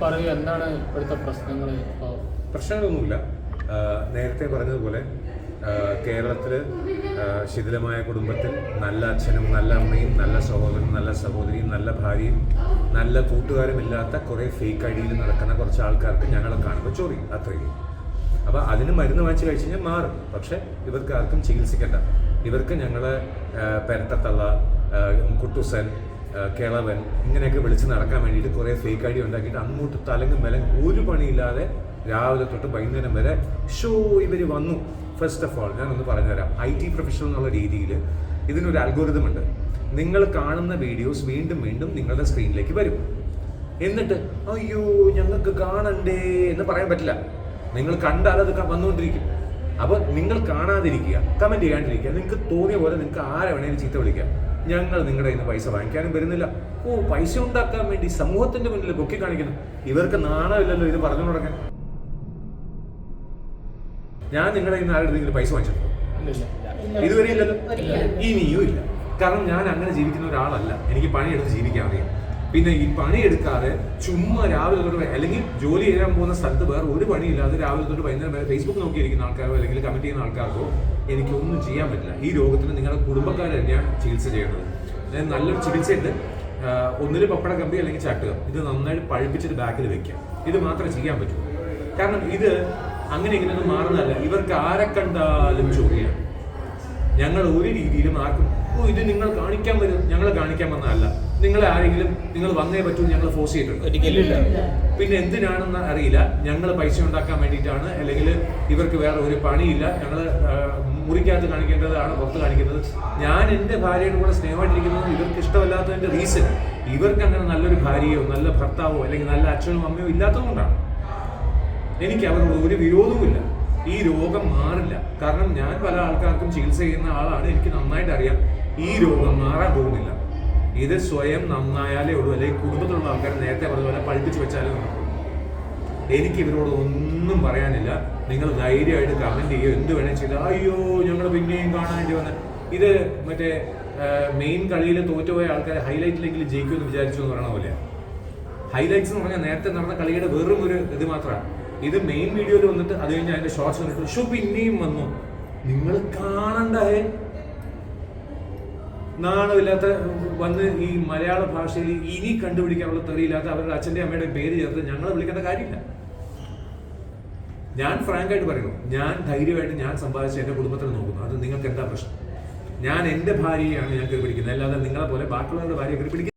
പറയൂ, എന്താണ് ഇപ്പോഴത്തെ പ്രശ്നങ്ങൾ? പ്രശ്നങ്ങളൊന്നുമില്ല. നേരത്തെ പറഞ്ഞതുപോലെ കേരളത്തിൽ ശിഥിലമായ കുടുംബത്തിൽ നല്ല അച്ഛനും നല്ല അമ്മയും നല്ല സഹോദരനും നല്ല സഹോദരിയും നല്ല ഭാര്യയും നല്ല കൂട്ടുകാരും ഇല്ലാത്ത കുറേ ഫേക്ക് ഐഡിയിൽ നടക്കുന്ന കുറച്ച് ആൾക്കാർക്ക് ഞങ്ങളെ കാണുമ്പോൾ ചൊറി, അത്രയും. അപ്പോൾ അതിന് മരുന്ന് വാങ്ങിച്ച് കഴിച്ച് കഴിഞ്ഞാൽ മാറും. പക്ഷേ ഇവർക്ക് ആർക്കും ചികിത്സിക്കണ്ട. ഇവർക്ക് ഞങ്ങളെ പെരട്ടത്തള്ള, കുട്ടുസൻ, കിളവൻ ഇങ്ങനെയൊക്കെ വിളിച്ച് നടക്കാൻ വേണ്ടിയിട്ട് കുറേ ഫേക്ക് ഐഡി ഉണ്ടാക്കിയിട്ട് അങ്ങോട്ട് തലങ്ങും വിലങ്ങും ഒരു പണിയില്ലാതെ രാവിലെ തൊട്ട് വൈകുന്നേരം വരെ ഇവർ വന്നു. ഫസ്റ്റ് ഓഫ് ഓൾ ഞാനൊന്ന് പറഞ്ഞുതരാം. IT പ്രൊഫഷണൽ എന്നുള്ള രീതിയിൽ ഇതിനൊരു അൽഗോരിതം ഉണ്ട്. നിങ്ങൾ കാണുന്ന വീഡിയോസ് വീണ്ടും വീണ്ടും നിങ്ങളുടെ സ്ക്രീനിലേക്ക് വരും. എന്നിട്ട് അയ്യോ ഞങ്ങൾക്ക് കാണണ്ടേ എന്ന് പറയാൻ പറ്റില്ല. നിങ്ങൾ കണ്ടാൽ അത് വന്നുകൊണ്ടിരിക്കും. അപ്പോൾ നിങ്ങൾ കാണാതിരിക്കുക, കമൻറ്റ് ചെയ്യാണ്ടിരിക്കുക. നിങ്ങൾക്ക് തോന്നിയ പോലെ നിങ്ങൾക്ക് ആരെ വേണേലും ചീത്ത വിളിക്കാം. ഞങ്ങൾ നിങ്ങളുടെ കയ്യിൽ നിന്ന് പൈസ വാങ്ങിക്കാനും വരുന്നില്ല. പൈസ ഉണ്ടാക്കാൻ വേണ്ടി സമൂഹത്തിന്റെ മുന്നിൽ പൊക്കി കാണിക്കുന്നു. ഇവർക്ക് നാണമില്ലല്ലോ ഇത് പറഞ്ഞു തുടങ്ങാൻ. ഞാൻ നിങ്ങളുടെ കയ്യിൽ നിന്ന് ആരുടെ പൈസ വാങ്ങിച്ചിട്ടുണ്ടോ? ഇതുവരെ ഇല്ലല്ലോ, ഇനിയും ഇല്ല. കാരണം ഞാൻ അങ്ങനെ ജീവിക്കുന്ന ഒരാളല്ല. എനിക്ക് പണിയെടുത്ത് ജീവിക്കാൻ അറിയാം. പിന്നെ ഈ പണിയെടുക്കാതെ ചുമ്മാ രാവിലെ തൊട്ട് അല്ലെങ്കിൽ ജോലി ചെയ്യാൻ പോകുന്ന സ്ഥലത്ത് വേറെ ഒരു പണിയില്ലാതെ രാവിലെ തൊട്ട് വൈകുന്നേരം വരെ ഫേസ്ബുക്ക് നോക്കിയിരിക്കുന്ന ആൾക്കാരോ അല്ലെങ്കിൽ കമന്റ് ചെയ്യുന്ന ആൾക്കാർക്കോ എനിക്കൊന്നും ചെയ്യാൻ പറ്റില്ല. ഈ രോഗത്തിന് നിങ്ങളുടെ കുടുംബക്കാർ തന്നെയാണ് ചികിത്സ ചെയ്യേണ്ടത്. നല്ലൊരു ചികിത്സയുണ്ട്. ഒന്നിൽ പപ്പട കമ്പി അല്ലെങ്കിൽ ചട്ടുക, ഇത് നന്നായിട്ട് പഴുപ്പിച്ചിട്ട് ബാക്കിൽ വെക്കാം. ഇത് മാത്രമേ ചെയ്യാൻ പറ്റൂ. കാരണം ഇത് അങ്ങനെ ഇങ്ങനെയൊന്നും മാറുന്നതല്ല. ഇവർക്ക് ആരെ കണ്ടാലും ചോദിയാണ്. ഞങ്ങൾ ഒരു രീതിയിലും ആർക്കും ഇത് നിങ്ങൾ കാണിക്കാൻ വരും, ഞങ്ങൾ കാണിക്കാൻ വന്നതല്ല. നിങ്ങളെ ആരെങ്കിലും നിങ്ങൾ വന്നേ പറ്റൂ ഞങ്ങൾ ഫോഴ്സ് ചെയ്തിട്ടുണ്ട്? ഒരിക്കലില്ല. പിന്നെ എന്തിനാണെന്ന് അറിയില്ല. ഞങ്ങൾ പൈസ ഉണ്ടാക്കാൻ വേണ്ടിയിട്ടാണ്, അല്ലെങ്കിൽ ഇവർക്ക് വേറെ ഒരു പണിയില്ല. ഞങ്ങൾ മുറിക്കകത്ത് കാണിക്കേണ്ടതാണ് പുറത്ത് കാണിക്കുന്നത്. ഞാൻ എൻ്റെ ഭാര്യയുടെ കൂടെ സ്നേഹമായിട്ടിരിക്കുന്നത് ഇവർക്ക് ഇഷ്ടമല്ലാത്തതിൻ്റെ റീസൺ ഇവർക്ക് അങ്ങനെ നല്ലൊരു ഭാര്യയോ നല്ല ഭർത്താവോ അല്ലെങ്കിൽ നല്ല അച്ഛനും അമ്മയോ ഇല്ലാത്തതുകൊണ്ടാണ്. എനിക്ക് അവരോട് ഒരു വിരോധവുമില്ല. ഈ രോഗം മാറില്ല. കാരണം ഞാൻ പല ആൾക്കാർക്കും ചികിത്സ ചെയ്യുന്ന ആളാണ്. എനിക്ക് നന്നായിട്ട് അറിയാം ഈ രോഗം മാറാൻ പോകുന്നില്ല. ഇത് സ്വയം നന്നായാലേ ഉള്ളൂ. അല്ലെങ്കിൽ കുടുംബത്തിലുള്ള ആൾക്കാർ നേരത്തെ പറഞ്ഞതുപോലെ പഴിപ്പിച്ച് വെച്ചാലേ നടക്കും. എനിക്ക് ഇവരോട് ഒന്നും പറയാനില്ല. നിങ്ങൾ ധൈര്യമായിട്ട് കമന്റ് ചെയ്യുക, എന്ത് വേണേൽ ചെയ്താൽ. അയ്യോ ഞങ്ങൾ പിന്നെയും കാണാനായിട്ട് വന്ന് ഇത് മറ്റേ മെയിൻ കളിയിൽ തോറ്റുപോയ ആൾക്കാർ ഹൈലൈറ്റിലെങ്കിലും ജയിക്കുമെന്ന് വിചാരിച്ചു എന്ന് പറയണ പോലെ. ഹൈലൈറ്റ്സ് എന്ന് പറഞ്ഞാൽ നേരത്തെ നടന്ന കളിയുടെ വെറും ഒരു ഇത് മാത്രമാണ്. ഇത് മെയിൻ വീഡിയോയിൽ വന്നിട്ട് അത് കഴിഞ്ഞ് അതിന്റെ ഷോർട്സ് വന്നിട്ട് പിന്നെയും വന്നു. നിങ്ങൾ കാണണ്ടേ? നാണമില്ലാത്ത വന്ന് ഈ മലയാള ഭാഷയിൽ ഇനി കണ്ടുപിടിക്കാനുള്ള തെറിയില്ലാത്ത അവരുടെ അച്ഛൻ്റെ അമ്മയുടെ പേര് ചേർത്ത് ഞങ്ങളെ വിളിക്കേണ്ട കാര്യമില്ല. ഞാൻ ഫ്രാങ്കായിട്ട് പറയുന്നു, ഞാൻ ധൈര്യമായിട്ട് ഞാൻ സമ്പാദിച്ച എൻ്റെ കുടുംബത്തിൽ നോക്കുന്നു. അത് നിങ്ങൾക്ക് എന്താ പ്രശ്നം? ഞാൻ എൻ്റെ ഭാര്യയാണ് ഞാൻ കയറി പിടിക്കുന്നത്, അല്ലാതെ നിങ്ങളെ പോലെ ബാക്കിയുള്ളവരുടെ ഭാര്യയെ കയറി പിടിക്കുന്നത്